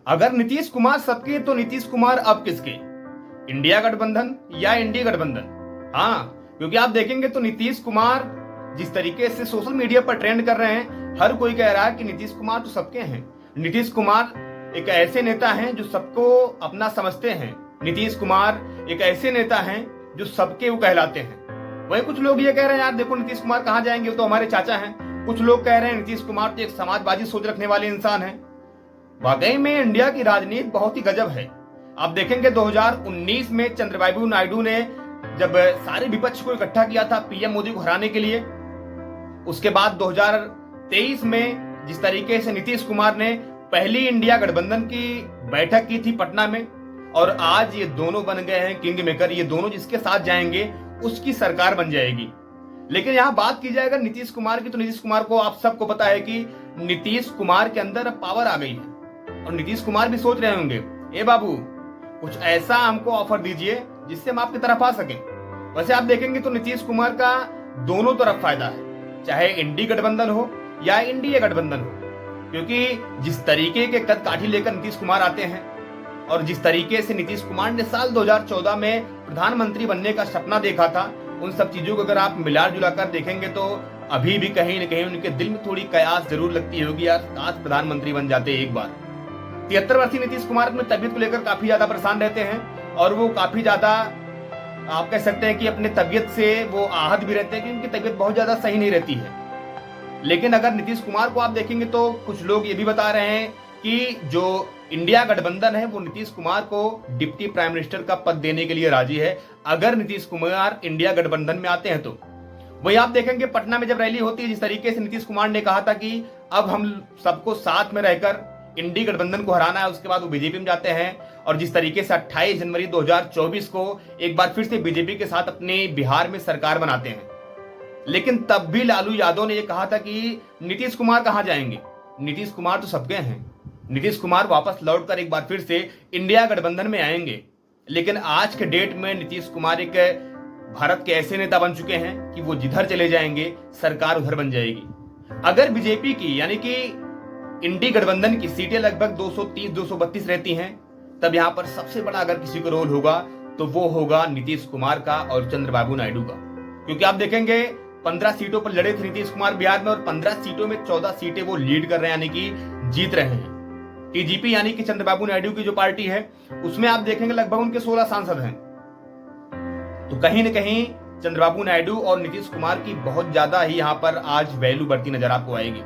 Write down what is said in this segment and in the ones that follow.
अगर नीतीश कुमार सबके तो नीतीश कुमार अब किसके? इंडिया गठबंधन या इंडी गठबंधन? हाँ, क्योंकि आप देखेंगे तो नीतीश कुमार जिस तरीके से सोशल मीडिया पर ट्रेंड कर रहे हैं, हर कोई कह रहा है कि नीतीश कुमार तो सबके हैं। नीतीश कुमार एक ऐसे नेता हैं जो सबको अपना समझते हैं। नीतीश कुमार एक ऐसे नेता हैं जो सबके वो कहलाते हैं। वहीं कुछ लोग ये कह रहे हैं, यार देखो नीतीश कुमार कहाँ जाएंगे, वो तो हमारे चाचा हैं। कुछ लोग कह रहे हैं नीतीश कुमार तो एक समाजवादी सोच रखने वाले इंसान हैं। वाकई में इंडिया की राजनीति बहुत ही गजब है। आप देखेंगे 2019 में चंद्रबाबू नायडू ने जब सारे विपक्ष को इकट्ठा किया था पीएम मोदी को हराने के लिए, उसके बाद 2023 में जिस तरीके से नीतीश कुमार ने पहली इंडिया गठबंधन की बैठक की थी पटना में, और आज ये दोनों बन गए हैं किंग मेकर। ये दोनों जिसके साथ जाएंगे उसकी सरकार बन जाएगी। लेकिन यहां बात की जाए अगर नीतीश कुमार की, तो नीतीश कुमार को आप सबको पता है कि नीतीश कुमार के अंदर अब पावर आ गई है, और नीतीश कुमार भी सोच रहे होंगे, ए बाबू कुछ ऐसा हमको ऑफर दीजिए जिससे हम आपकी तरफ आ सके। वैसे आप देखेंगे तो नीतीश कुमार का दोनों तरफ फायदा है, चाहे इंडी गठबंधन हो या इंडिया गठबंधन हो, क्योंकि जिस तरीके के कद काठी लेकर नीतीश कुमार आते हैं और जिस तरीके से नीतीश कुमार ने साल 2014 में प्रधानमंत्री बनने का सपना देखा था, उन सब चीजों को अगर आप मिला जुला कर देखेंगे तो अभी भी कहीं न कहीं उनके दिल में थोड़ी कयास जरूर लगती होगी, यार काश प्रधानमंत्री बन जाते एक बार। 73 वर्षीय नीतीश कुमार अपनी तबीयत को लेकर काफी ज्यादा परेशान रहते हैं, और वो काफी ज्यादा आप कह सकते हैं कि अपने तबीयत से वो आहत भी रहते हैं कि उनकी तबीयत बहुत ज्यादा सही नहीं रहती है। लेकिन अगर नीतीश कुमार को आप देखेंगे तो कुछ लोग ये भी बता रहे हैं कि जो इंडिया गठबंधन है वो नीतीश कुमार को डिप्टी प्राइम मिनिस्टर का पद देने के लिए राजी है, अगर नीतीश कुमार इंडिया गठबंधन में आते हैं तो। वही आप देखेंगे पटना में जब रैली होती है, जिस तरीके से नीतीश कुमार ने कहा था कि अब हम सबको साथ में रहकर इंडी गठबंधन को हराना है, उसके बाद वो बीजेपी में जाते हैं, और जिस तरीके से 28 जनवरी 2024 को एक बार फिर से बीजेपी के साथ अपने बिहार में सरकार बनाते हैं। लेकिन तब भी लालू यादव ने यह कहा था कि नीतीश कुमार कहां जाएंगे, नीतीश कुमार तो सबके हैं, नीतीश कुमार वापस लौटकर एक बार फिर से इंडिया गठबंधन में आएंगे। लेकिन आज के डेट में नीतीश कुमार एक भारत के ऐसे नेता बन चुके हैं कि वो जिधर चले जाएंगे सरकार उधर बन जाएगी। अगर बीजेपी की यानी कि इंडी गठबंधन की सीटें लगभग 230-232 रहती हैं, तब यहां पर सबसे बड़ा अगर किसी को रोल होगा तो वो होगा नीतीश कुमार का और चंद्रबाबू नायडू का। क्योंकि आप देखेंगे 15 सीटों पर लड़े थे नीतीश कुमार बिहार में, और 15 सीटों में 14 सीटें वो लीड कर रहे हैं, यानी कि जीत रहे हैं। टीजीपी यानी कि चंद्रबाबू नायडू की जो पार्टी है उसमें आप देखेंगे लगभग उनके 16 सांसद हैं। तो कहीं न कहीं चंद्रबाबू नायडू और नीतीश कुमार की बहुत ज्यादा ही यहां पर आज वैल्यू बढ़ती नजर आपको आएगी।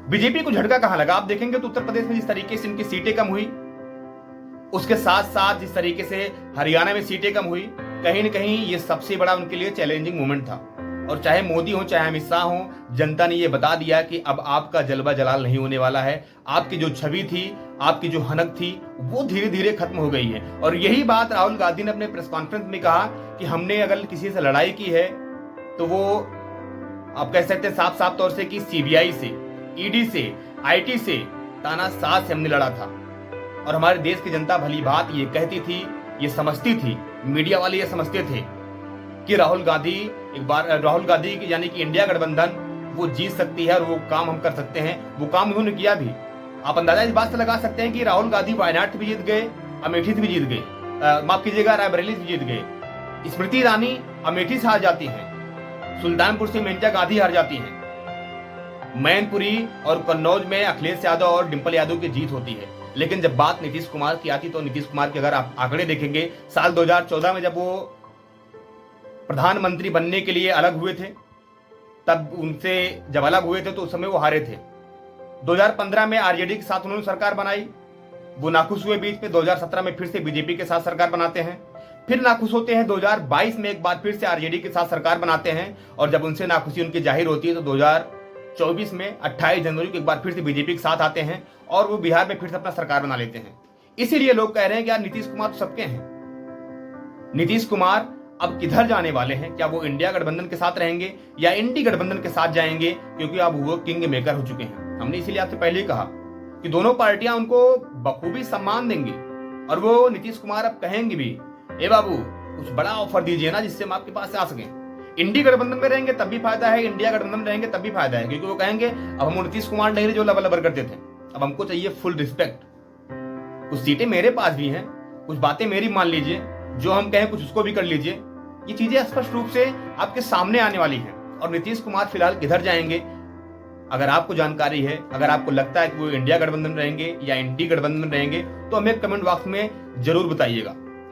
बीजेपी को झटका कहां लगा? आप देखेंगे तो उत्तर प्रदेश में जिस तरीके से इनकी सीटें कम हुई, उसके साथ साथ जिस तरीके से हरियाणा में सीटें कम हुई, कहीं न कहीं ये सबसे बड़ा उनके लिए चैलेंजिंग मोमेंट था। और चाहे मोदी हो चाहे अमित शाह हो, जनता ने ये बता दिया कि अब आपका जलवा जलाल नहीं होने वाला है। आपकी जो छवि थी, आपकी जो हनक थी, वो धीरे धीरे खत्म हो गई है। और यही बात राहुल गांधी ने अपने प्रेस कॉन्फ्रेंस में कहा कि हमने अगर किसी से लड़ाई की है तो वो आप कह सकते हैं साफ साफ तौर से कि सीबीआई से, ईडी से, आईटी से, तानाशाह से हमने लड़ा था। और हमारे देश की जनता भली बात ये कहती थी, ये समझती थी, मीडिया वाले ये समझते थे कि राहुल गांधी यानी कि इंडिया गठबंधन वो जीत सकती है और वो काम हम कर सकते हैं। वो काम उन्होंने किया भी। आप अंदाजा इस बात से लगा सकते हैं कि राहुल गांधी वायनाड भी जीत गए, अमेठी से भी जीत गए, माफ कीजिएगा रायबरेली से जीत गए। स्मृति ईरानी अमेठी से हार जाती हैं, सुल्तानपुर से मेनका गांधी हार जाती हैं, मैनपुरी और कन्नौज में अखिलेश यादव और डिंपल यादव की जीत होती है। लेकिन जब बात नीतीश कुमार की आती तो नीतीश कुमार के अगर आप आंकड़े देखेंगे, साल 2014 में जब वो प्रधानमंत्री बनने के लिए अलग हुए थे, तब उनसे जब अलग हुए थे तो उस समय वो हारे थे। 2015 में आरजेडी के साथ उन्होंने सरकार बनाई, वो नाखुश हुए बीच में। 2017 में फिर से बीजेपी के साथ सरकार बनाते हैं, फिर नाखुश होते हैं। 2022 में एक बार फिर से आरजेडी के साथ सरकार बनाते हैं, और जब उनसे नाखुशी उनकी जाहिर होती है तो 2024 में 28 जनवरी को एक बार फिर से बीजेपी के साथ आते हैं और वो बिहार में फिर से अपना सरकार बना लेते हैं। इसीलिए लोग कह रहे हैं कि यार नीतीश कुमार तो सबके हैं। नीतीश कुमार अब किधर जाने वाले हैं? क्या वो इंडिया गठबंधन के साथ रहेंगे या इंडी गठबंधन के साथ जाएंगे? क्योंकि अब वो किंग मेकर हो चुके हैं। हमने इसीलिए आपसे पहले ही कहा कि दोनों पार्टियां उनको बखूबी सम्मान देंगी, और वो नीतीश कुमार अब कहेंगे भी, ए बाबू कुछ बड़ा ऑफर दीजिए ना जिससे हम आपके पास से आ सकें। इंडी गठबंधन में रहेंगे तब भी फायदा है, इंडिया गठबंधन में रहेंगे तब भी फायदा है, क्योंकि वो कहेंगे अब हम नीतीश कुमार नहीं रहे जो लबर लबर करते थे, अब हमको चाहिए फुल रिस्पेक्ट। कुछ सीटें मेरे पास भी हैं, कुछ बातें मेरी मान लीजिए, जो हम कहें कुछ उसको भी कर लीजिए। ये चीजें स्पष्ट रूप से आपके सामने आने वाली हैं। और नीतीश कुमार फिलहाल किधर जाएंगे, अगर आपको जानकारी है, अगर आपको लगता है कि वो इंडिया गठबंधन रहेंगे या एनडी गठबंधन रहेंगे, तो हमें कमेंट बॉक्स में जरूर बताइएगा।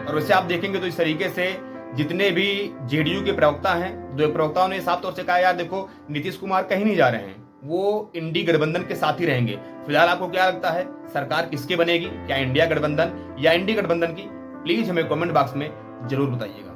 और वैसे आप देखेंगे तो इस तरीके से जितने भी जेडीयू के प्रवक्ता हैं, दो प्रवक्ताओं ने साफ तौर से कहा यार देखो नीतीश कुमार कहीं नहीं जा रहे हैं, वो इंडी गठबंधन के साथ ही रहेंगे। फिलहाल आपको क्या लगता है, सरकार किसकी बनेगी, क्या इंडिया गठबंधन या इंडी गठबंधन की? प्लीज हमें कमेंट बॉक्स में जरूर बताइएगा।